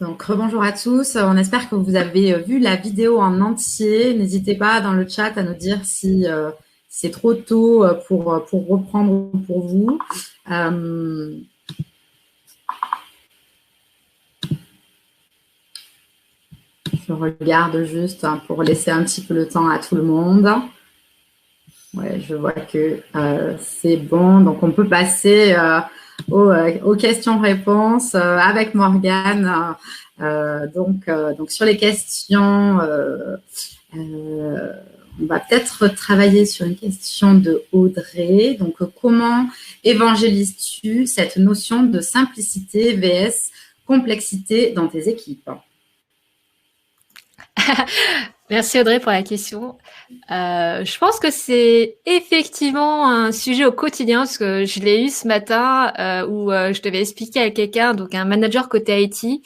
Donc, rebonjour à tous. On espère que vous avez vu la vidéo en entier. N'hésitez pas dans le chat à nous dire si c'est trop tôt pour reprendre pour vous. Je regarde juste pour laisser un petit peu le temps à tout le monde. Ouais, je vois que c'est bon. Donc, on peut passer aux questions-réponses avec Morgane. Donc, sur les questions, on va peut-être travailler sur une question de Audrey. Donc, comment évangélises-tu cette notion de simplicité vs complexité dans tes équipes? Merci Audrey pour la question. Je pense que c'est effectivement un sujet au quotidien parce que je l'ai eu ce matin où je devais expliquer à quelqu'un, donc un manager côté IT,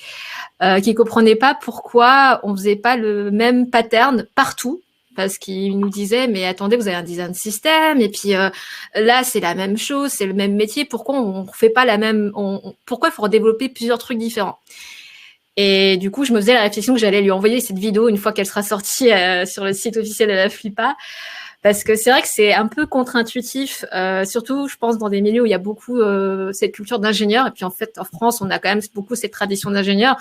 qui comprenait pas pourquoi on faisait pas le même pattern partout. Parce qu'il nous disait, mais attendez, vous avez un design système, et puis là, c'est la même chose, c'est le même métier, pourquoi on fait pas la même... pourquoi il faut redévelopper plusieurs trucs différents? Et du coup, je me faisais la réflexion que j'allais lui envoyer cette vidéo une fois qu'elle sera sortie sur le site officiel de la Flippa. Parce que c'est vrai que c'est un peu contre-intuitif, surtout, je pense, dans des milieux où il y a beaucoup cette culture d'ingénieur. Et puis, en fait, en France, on a quand même beaucoup cette tradition d'ingénieur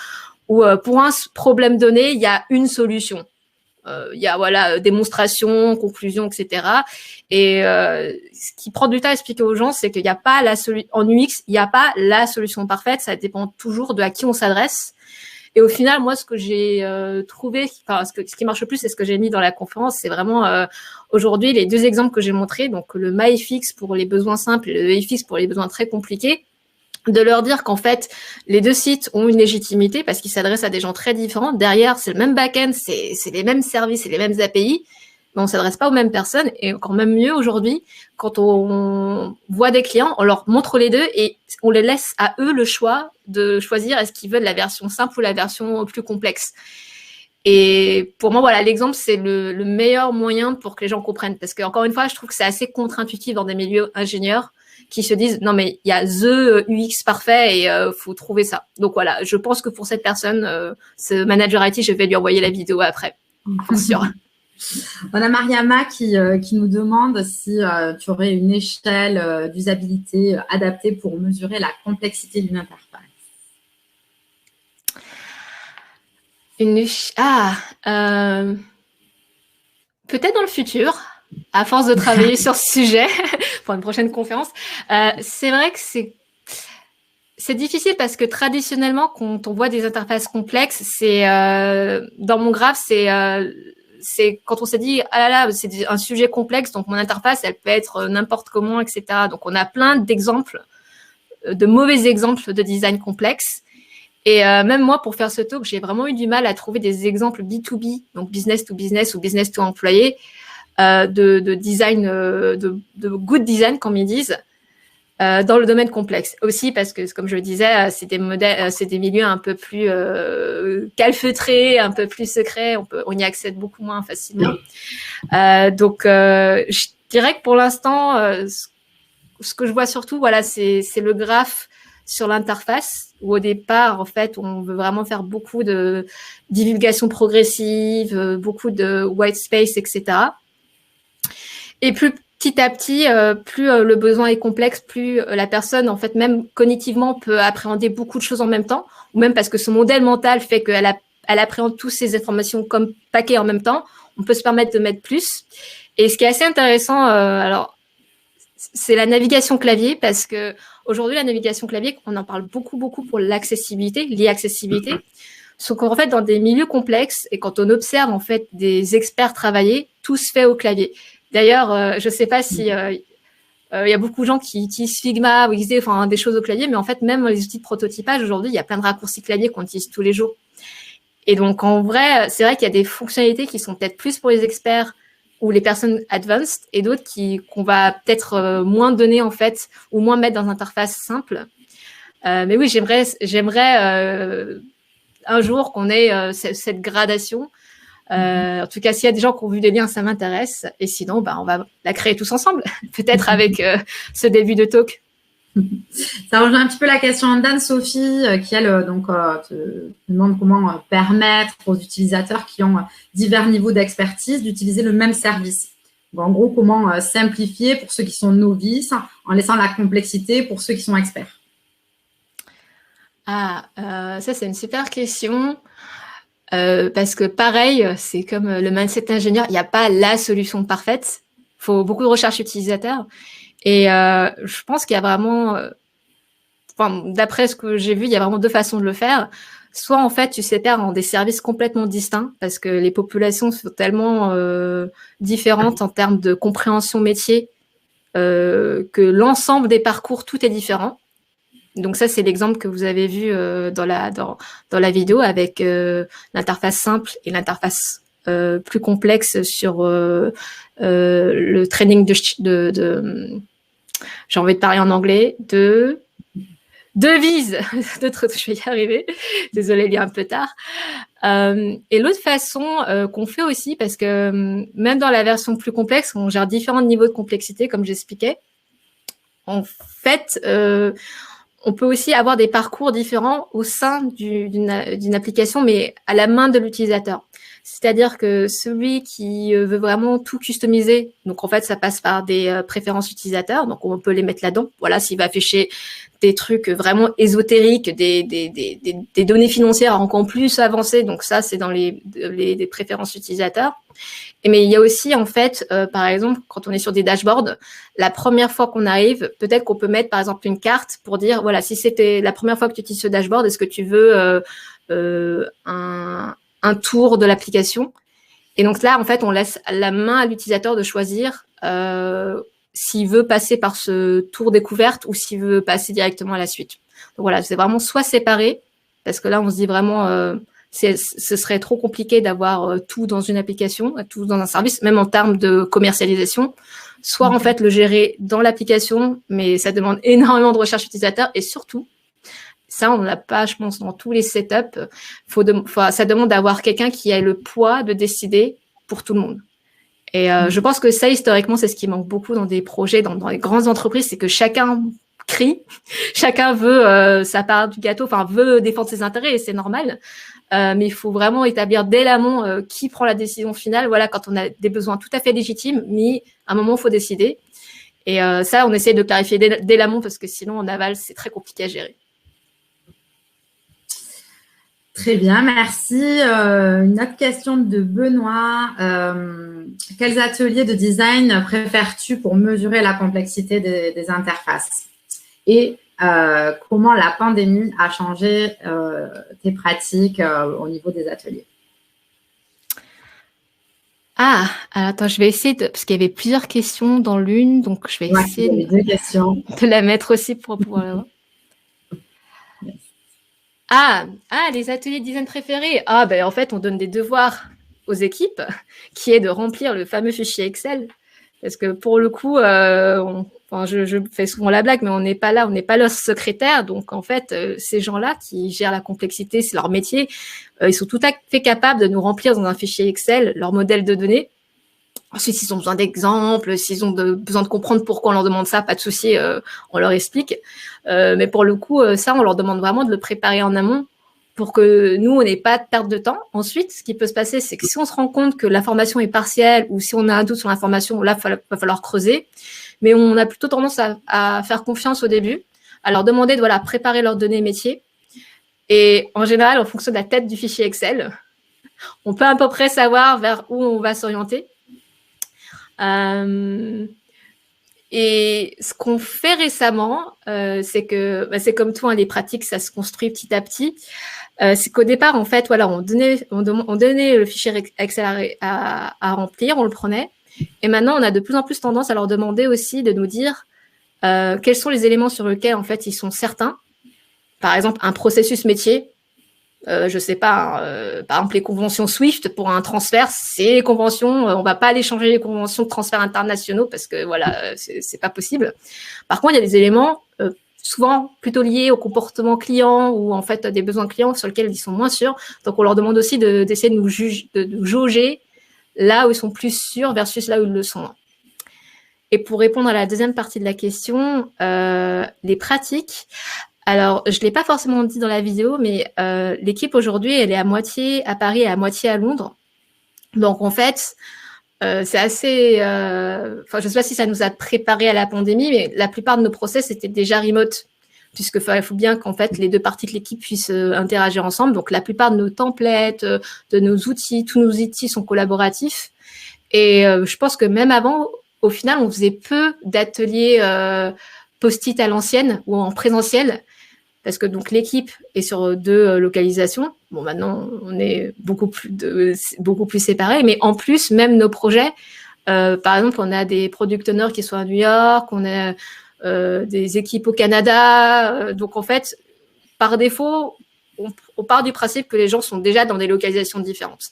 où, pour un problème donné, il y a une solution. Il y a voilà démonstration, conclusion, etc. Et ce qui prend du temps à expliquer aux gens, c'est qu'il n'y a pas en UX, il n'y a pas la solution parfaite. Ça dépend toujours de à qui on s'adresse. Et au final, moi, ce que j'ai trouvé, enfin, ce qui marche le plus, c'est ce que j'ai mis dans la conférence, c'est vraiment aujourd'hui les deux exemples que j'ai montrés, donc le MyFix pour les besoins simples et le EFX pour les besoins très compliqués, de leur dire qu'en fait, les deux sites ont une légitimité parce qu'ils s'adressent à des gens très différents. Derrière, c'est le même back-end, c'est les mêmes services, c'est les mêmes API, mais on s'adresse pas aux mêmes personnes. Et encore même mieux aujourd'hui, quand on voit des clients, on leur montre les deux et on les laisse à eux le choix de choisir est-ce qu'ils veulent la version simple ou la version plus complexe. Et pour moi, voilà, l'exemple, c'est le meilleur moyen pour que les gens comprennent. Parce qu'encore une fois, je trouve que c'est assez contre-intuitif dans des milieux ingénieurs qui se disent non mais il y a the UX parfait et faut trouver ça. Donc voilà, je pense que pour cette personne, ce manager IT, je vais lui envoyer la vidéo après, pour sûr. On a Mariama qui nous demande si tu aurais une échelle d'usabilité adaptée pour mesurer la complexité d'une interface. Peut-être dans le futur, à force de travailler sur ce sujet pour une prochaine conférence. C'est vrai que c'est difficile parce que traditionnellement, quand on voit des interfaces complexes, c'est dans mon graphe, c'est quand on s'est dit ah là là, c'est un sujet complexe, donc mon interface, elle peut être n'importe comment, etc. Donc on a plein d'exemples, de mauvais exemples de design complexe. Et même moi, pour faire ce talk, j'ai vraiment eu du mal à trouver des exemples B2B, donc business to business ou business to employé, de design, de good design, comme ils disent, dans le domaine complexe. Aussi parce que, comme je le disais, c'est des milieux un peu plus calfeutrés, un peu plus secrets, on y accède beaucoup moins facilement. Donc, je dirais que pour l'instant, ce que je vois surtout, voilà, c'est le graphe sur l'interface, où au départ, en fait, on veut vraiment faire beaucoup de divulgation progressive, beaucoup de white space, etc. Et plus petit à petit, plus le besoin est complexe, plus la personne, en fait, même cognitivement, peut appréhender beaucoup de choses en même temps, ou même parce que son modèle mental fait qu'elle appréhende toutes ces informations comme paquet en même temps. On peut se permettre de mettre plus. Et ce qui est assez intéressant, alors, c'est la navigation clavier, parce que aujourd'hui, la navigation clavier, on en parle beaucoup pour l'accessibilité, l'e-accessibilité. Sauf qu'en fait, dans des milieux complexes, et quand on observe en fait des experts travailler, tout se fait au clavier. D'ailleurs, je ne sais pas si y a beaucoup de gens qui utilisent Figma ou XD, enfin des choses au clavier, mais en fait, même les outils de prototypage aujourd'hui, il y a plein de raccourcis clavier qu'on utilise tous les jours. Et donc, en vrai, c'est vrai qu'il y a des fonctionnalités qui sont peut-être plus pour les experts ou les personnes advanced, et d'autres qu'on va peut-être moins donner en fait, ou moins mettre dans une interface simple. Mais oui, j'aimerais un jour qu'on ait cette gradation. En tout cas, s'il y a des gens qui ont vu des liens, ça m'intéresse. Et sinon, on va la créer tous ensemble, peut-être avec ce début de talk. Ça rejoint un petit peu la question d'Anne-Sophie qui, elle, te demande comment permettre aux utilisateurs qui ont divers niveaux d'expertise d'utiliser le même service. Donc, en gros, comment simplifier pour ceux qui sont novices en laissant la complexité pour ceux qui sont experts. Ça, c'est une super question. Parce que pareil, c'est comme le mindset ingénieur, il n'y a pas la solution parfaite. Il faut beaucoup de recherche utilisateur. Et je pense qu'il y a vraiment, d'après ce que j'ai vu, il y a vraiment deux façons de le faire. Soit en fait, tu sépares en des services complètement distincts parce que les populations sont tellement différentes en termes de compréhension métier que l'ensemble des parcours, tout est différent. Donc ça, c'est l'exemple que vous avez vu dans la vidéo avec l'interface simple et l'interface plus complexe sur le training de j'ai envie de parler en anglais, de devise, je vais y arriver, désolée, il est un peu tard. Et l'autre façon qu'on fait aussi, parce que même dans la version plus complexe, on gère différents niveaux de complexité, comme j'expliquais, en fait, on peut aussi avoir des parcours différents au sein d'une application, mais à la main de l'utilisateur. C'est-à-dire que celui qui veut vraiment tout customiser, donc en fait, ça passe par des préférences utilisateurs, donc on peut les mettre là-dedans. Voilà, s'il va afficher des trucs vraiment ésotériques, des données financières encore plus avancées, donc ça, c'est dans les préférences utilisateurs. Mais il y a aussi, en fait, par exemple, quand on est sur des dashboards, la première fois qu'on arrive, peut-être qu'on peut mettre, par exemple, une carte pour dire, voilà, si c'était la première fois que tu utilises ce dashboard, est-ce que tu veux un tour de l'application? Et donc là, en fait, on laisse la main à l'utilisateur de choisir s'il veut passer par ce tour découverte ou s'il veut passer directement à la suite. Donc voilà, c'est vraiment soit séparé, parce que là, on se dit vraiment... ce serait trop compliqué d'avoir tout dans une application, tout dans un service, même en termes de commercialisation. Soit en fait le gérer dans l'application, mais ça demande énormément de recherche utilisateur et surtout, ça on l'a pas, je pense, dans tous les setups. Ça demande d'avoir quelqu'un qui a le poids de décider pour tout le monde. Et je pense que ça, historiquement, c'est ce qui manque beaucoup dans des projets, dans les grandes entreprises, c'est que chacun crie, chacun veut sa part du gâteau, enfin veut défendre ses intérêts et c'est normal. Mais il faut vraiment établir dès l'amont qui prend la décision finale. Voilà, quand on a des besoins tout à fait légitimes, mais à un moment, il faut décider. Et ça, on essaie de clarifier dès l'amont parce que sinon, en aval, c'est très compliqué à gérer. Très bien, merci. Une autre question de Benoît. Quels ateliers de design préfères-tu pour mesurer la complexité des interfaces? Et comment la pandémie a changé tes pratiques au niveau des ateliers? Alors attends, je vais essayer parce qu'il y avait plusieurs questions dans l'une, donc je vais essayer de la mettre aussi pour pouvoir... les ateliers de design préférés. En fait, on donne des devoirs aux équipes, qui est de remplir le fameux fichier Excel. Parce que pour le coup, je fais souvent la blague, mais on n'est pas là, on n'est pas leur secrétaire. Donc, en fait, ces gens-là qui gèrent la complexité, c'est leur métier. Ils sont tout à fait capables de nous remplir dans un fichier Excel leur modèle de données. Ensuite, s'ils ont besoin d'exemples, s'ils ont besoin de comprendre pourquoi on leur demande ça, pas de souci, on leur explique. Mais pour le coup, ça, on leur demande vraiment de le préparer en amont pour que nous, on n'ait pas de perte de temps. Ensuite, ce qui peut se passer, c'est que si on se rend compte que l'information est partielle ou si on a un doute sur l'information, là, il va falloir creuser. Mais on a plutôt tendance à faire confiance au début, à leur demander de préparer leurs données métiers. Et en général, en fonction de la tête du fichier Excel, on peut à peu près savoir vers où on va s'orienter. Et ce qu'on fait récemment, c'est que c'est comme tout, les pratiques, ça se construit petit à petit. C'est qu'au départ, en fait, on donnait le fichier Excel à remplir, on le prenait. Et maintenant, on a de plus en plus tendance à leur demander aussi de nous dire quels sont les éléments sur lesquels, en fait, ils sont certains. Par exemple, un processus métier. Je sais pas, par exemple, les conventions SWIFT pour un transfert, c'est les conventions, on va pas aller changer les conventions de transfert internationaux parce que voilà, c'est pas possible. Par contre, il y a des éléments souvent plutôt liés au comportement client ou en fait des besoins clients sur lesquels ils sont moins sûrs. Donc, on leur demande aussi d'essayer de nous jauger là où ils sont plus sûrs versus là où ils le sont. Et pour répondre à la deuxième partie de la question, les pratiques. Alors, je ne l'ai pas forcément dit dans la vidéo, mais l'équipe aujourd'hui, elle est à moitié à Paris et à moitié à Londres. Donc, en fait, c'est assez... je ne sais pas si ça nous a préparé à la pandémie, mais la plupart de nos process étaient déjà remote, puisque faut bien qu'en fait, les deux parties de l'équipe puissent interagir ensemble. Donc, la plupart de nos templates, de nos outils, tous nos outils sont collaboratifs. Et je pense que même avant, au final, on faisait peu d'ateliers post-it à l'ancienne ou en présentiel, parce que donc l'équipe est sur 2 localisations. Bon, maintenant, on est beaucoup plus séparés, mais en plus, même nos projets, par exemple, on a des product owners qui sont à New York, on a des équipes au Canada. Donc, en fait, par défaut, on part du principe que les gens sont déjà dans des localisations différentes.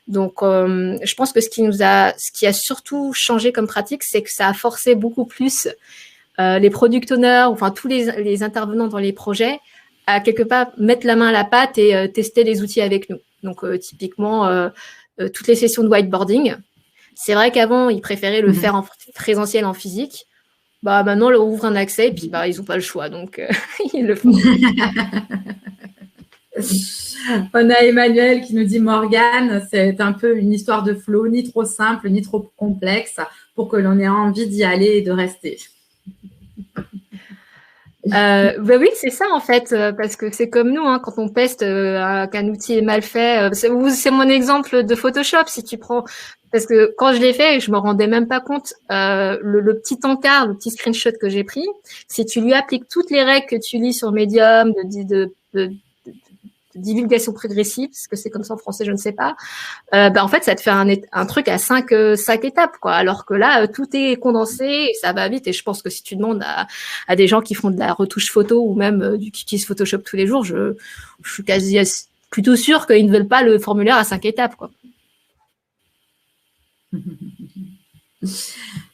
Donc, je pense que ce qui a surtout changé comme pratique, c'est que ça a forcé beaucoup plus les product owners, enfin tous les intervenants dans les projets, à quelque part mettre la main à la pâte et tester les outils avec nous. Donc, typiquement, toutes les sessions de whiteboarding. C'est vrai qu'avant, ils préféraient le faire en présentiel, en physique. Bah, maintenant, on leur ouvre un accès et puis bah, ils n'ont pas le choix, donc ils le font. On a Emmanuel qui nous dit Morgane, c'est un peu une histoire de flow, ni trop simple, ni trop complexe, pour que l'on ait envie d'y aller et de rester. Bah oui, c'est ça en fait, parce que c'est comme nous, hein, quand on peste qu'un outil est mal fait. C'est mon exemple de Photoshop, si tu prends, parce que quand je l'ai fait, je me rendais même pas compte le petit encart, le petit screenshot que j'ai pris. Si tu lui appliques toutes les règles que tu lis sur Medium de divulgation progressive, parce que c'est comme ça en français, je ne sais pas. En fait, ça te fait un truc à 5 étapes, quoi. Alors que là, tout est condensé et ça va vite. Et je pense que si tu demandes à des gens qui font de la retouche photo ou même qui utilisent Photoshop tous les jours, je suis plutôt sûre qu'ils ne veulent pas le formulaire à 5 étapes, quoi.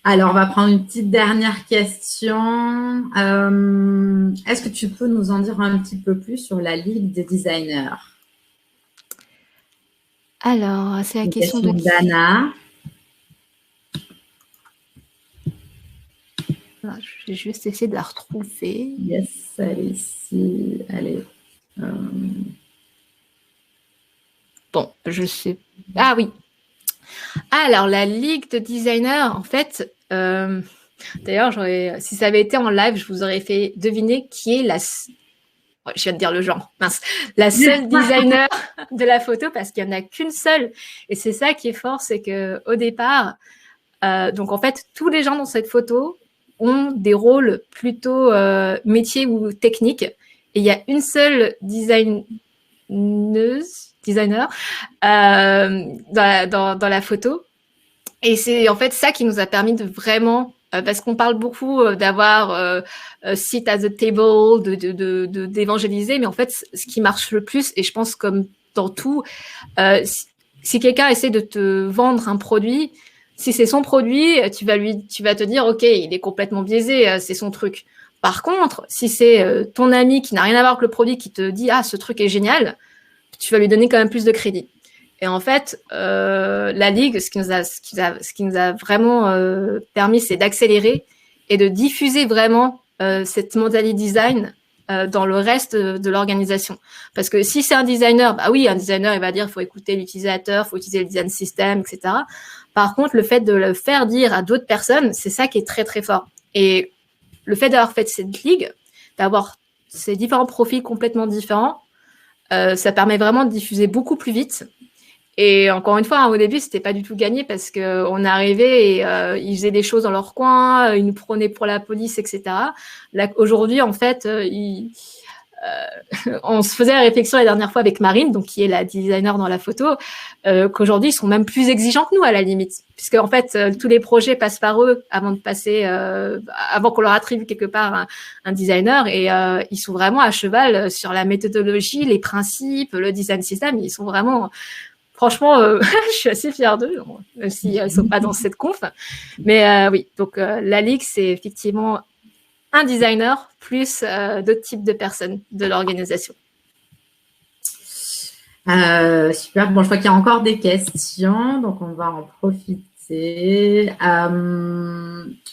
Alors, on va prendre une petite dernière question. Est-ce que tu peux nous en dire un petit peu plus sur la Ligue des designers? Alors, c'est la question de d'Anna. Je vais juste essayer de la retrouver. Yes, elle est ici. Allez. Bon, je sais. Ah oui. Alors, la Ligue de designers, en fait, d'ailleurs, si ça avait été en live, je vous aurais fait deviner qui est je viens de dire le genre, mince, la seule designer de la photo, parce qu'il n'y en a qu'une seule. Et c'est ça qui est fort, c'est qu'au départ, donc en fait, tous les gens dans cette photo ont des rôles plutôt métiers ou techniques. Et il y a une seule designer dans la photo. Et c'est en fait ça qui nous a permis de vraiment, parce qu'on parle beaucoup d'avoir sit at the table, d'évangéliser, mais en fait, ce qui marche le plus, et je pense comme dans tout, si quelqu'un essaie de te vendre un produit, si c'est son produit, tu vas te dire, ok, il est complètement biaisé, c'est son truc. Par contre, si c'est ton ami qui n'a rien à voir avec le produit qui te dit, ah, ce truc est génial, tu vas lui donner quand même plus de crédit. Et en fait, la Ligue, ce qui nous a vraiment permis, c'est d'accélérer et de diffuser vraiment cette modalité design dans le reste de l'organisation. Parce que si c'est un designer, bah oui, un designer, il va dire, il faut écouter l'utilisateur, il faut utiliser le design system, etc. Par contre, le fait de le faire dire à d'autres personnes, c'est ça qui est très, très fort. Et le fait d'avoir fait cette Ligue, d'avoir ces différents profils complètement différents, ça permet vraiment de diffuser beaucoup plus vite. Et encore une fois, au début, c'était pas du tout gagné parce qu'on arrivait et ils faisaient des choses dans leur coin, ils nous prenaient pour la police, etc. Là, aujourd'hui, en fait, on se faisait la réflexion la dernière fois avec Marine, donc qui est la designer dans la photo, qu'aujourd'hui, ils sont même plus exigeants que nous à la limite, puisque en fait, tous les projets passent par eux avant de passer, avant qu'on leur attribue quelque part un designer, et ils sont vraiment à cheval sur la méthodologie, les principes, le design system. Ils sont vraiment franchement, je suis assez fière d'eux, même s'ils ne sont pas dans cette conf. Mais oui, donc la Ligue, c'est effectivement un designer plus d'autres types de personnes de l'organisation. Super. Bon, je vois qu'il y a encore des questions, donc on va en profiter. passer.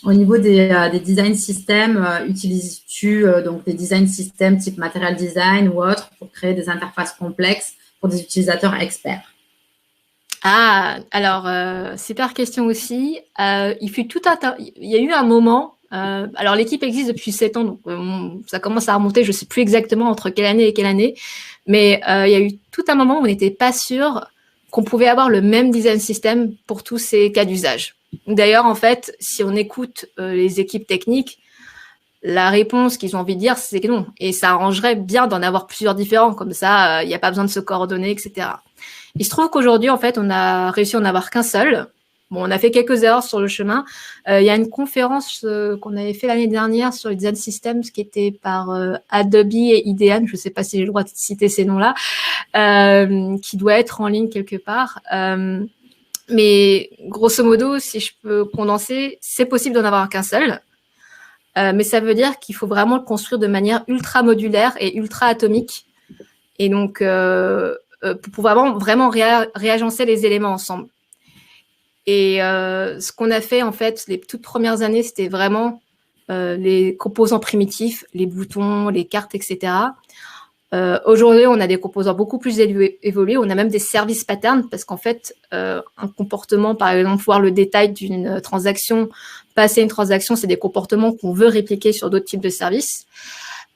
Au niveau des design systems, utilises-tu donc des design systems type material design ou autre pour créer des interfaces complexes pour des utilisateurs experts? Ah, alors, super question aussi. Il y a eu un moment, alors l'équipe existe depuis 7 ans, donc ça commence à remonter, je ne sais plus exactement entre quelle année et quelle année, mais il y a eu tout un moment où on n'était pas sûr qu'on pouvait avoir le même design system pour tous ces cas d'usage. D'ailleurs, en fait, si on écoute les équipes techniques, la réponse qu'ils ont envie de dire, c'est que non. Et ça arrangerait bien d'en avoir plusieurs différents, comme ça, il n'y a pas besoin de se coordonner, etc. Il se trouve qu'aujourd'hui, en fait, on a réussi à en avoir qu'un seul. Bon, on a fait quelques erreurs sur le chemin. Il y a une conférence qu'on avait fait l'année dernière sur les design systems qui était par Adobe et Idean. Je ne sais pas si j'ai le droit de citer ces noms-là, qui doit être en ligne quelque part. Mais grosso modo, si je peux condenser, c'est possible d'en avoir qu'un seul. Mais ça veut dire qu'il faut vraiment le construire de manière ultra modulaire et ultra atomique. Et donc, pour pouvoir vraiment réagencer les éléments ensemble. Et ce qu'on a fait, en fait, les toutes premières années, c'était vraiment les composants primitifs, les boutons, les cartes, etc. Aujourd'hui, on a des composants beaucoup plus évolués. On a même des service patterns parce qu'en fait, un comportement, par exemple, voir le détail d'une transaction, passer une transaction, c'est des comportements qu'on veut répliquer sur d'autres types de services.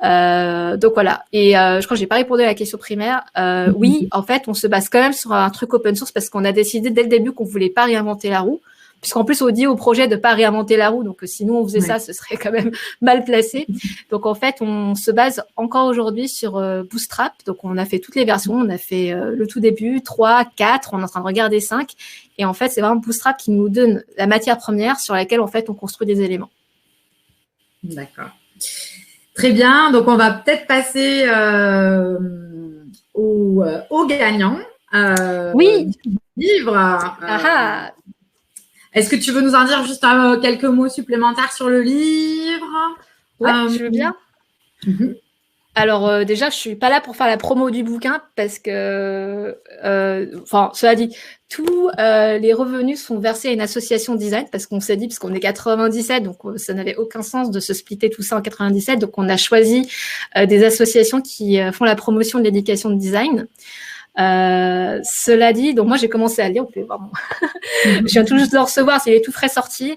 Donc voilà. Et je crois que j'ai pas répondu à la question primaire. Oui, en fait, on se base quand même sur un truc open source parce qu'on a décidé dès le début qu'on voulait pas réinventer la roue. Puisqu'en plus, on dit au projet de pas réinventer la roue. Donc, si nous, on faisait ça, ce serait quand même mal placé. Donc, en fait, on se base encore aujourd'hui sur Bootstrap. Donc, on a fait toutes les versions. On a fait le tout début, 3, 4. On est en train de regarder 5. Et en fait, c'est vraiment Bootstrap qui nous donne la matière première sur laquelle, en fait, on construit des éléments. D'accord. Très bien. Donc, on va peut-être passer au gagnant. Oui. Livre. Est-ce que tu veux nous en dire juste quelques mots supplémentaires sur le livre? Ouais, je veux bien. Alors déjà, je suis pas là pour faire la promo du bouquin parce que, cela dit, tous les revenus sont versés à une association design parce qu'on s'est dit, parce qu'on est 97, donc ça n'avait aucun sens de se splitter tout ça en 97, donc on a choisi des associations qui font la promotion de l'éducation de design. Cela dit, donc moi j'ai commencé à lire, je viens tout juste de le recevoir, c'est tout frais sorti.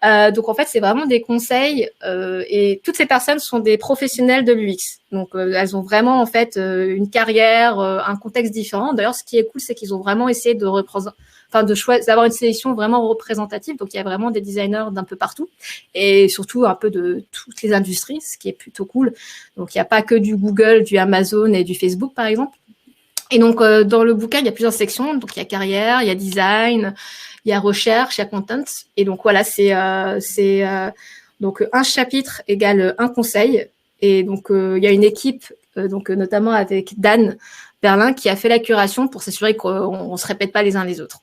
Donc en fait c'est vraiment des conseils et toutes ces personnes sont des professionnels de l'UX. Donc elles ont vraiment en fait une carrière, un contexte différent. D'ailleurs ce qui est cool c'est qu'ils ont vraiment essayé de d'avoir une sélection vraiment représentative. Donc il y a vraiment des designers d'un peu partout et surtout un peu de toutes les industries, ce qui est plutôt cool. Donc il n'y a pas que du Google, du Amazon et du Facebook par exemple. Et donc, dans le bouquin, il y a plusieurs sections. Donc, il y a carrière, il y a design, il y a recherche, il y a content. Et donc, voilà, donc un chapitre égale un conseil. Et donc, il y a une équipe, notamment avec Dan Berlin, qui a fait la curation pour s'assurer qu'on ne se répète pas les uns les autres.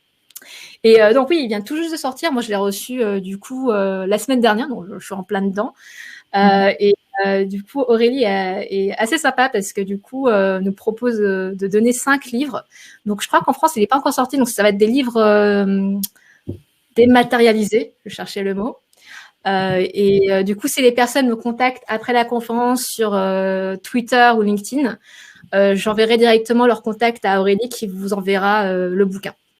Et donc, oui, il vient tout juste de sortir. Moi, je l'ai reçu, la semaine dernière. Donc, je suis en plein dedans. Et du coup, Aurélie est assez sympa parce que du coup, nous propose de donner 5 livres. Donc, je crois qu'en France, il n'est pas encore sorti. Donc, ça va être des livres dématérialisés. Je cherchais le mot. Du coup, si les personnes me contactent après la conférence sur Twitter ou LinkedIn, j'enverrai directement leur contact à Aurélie qui vous enverra le bouquin.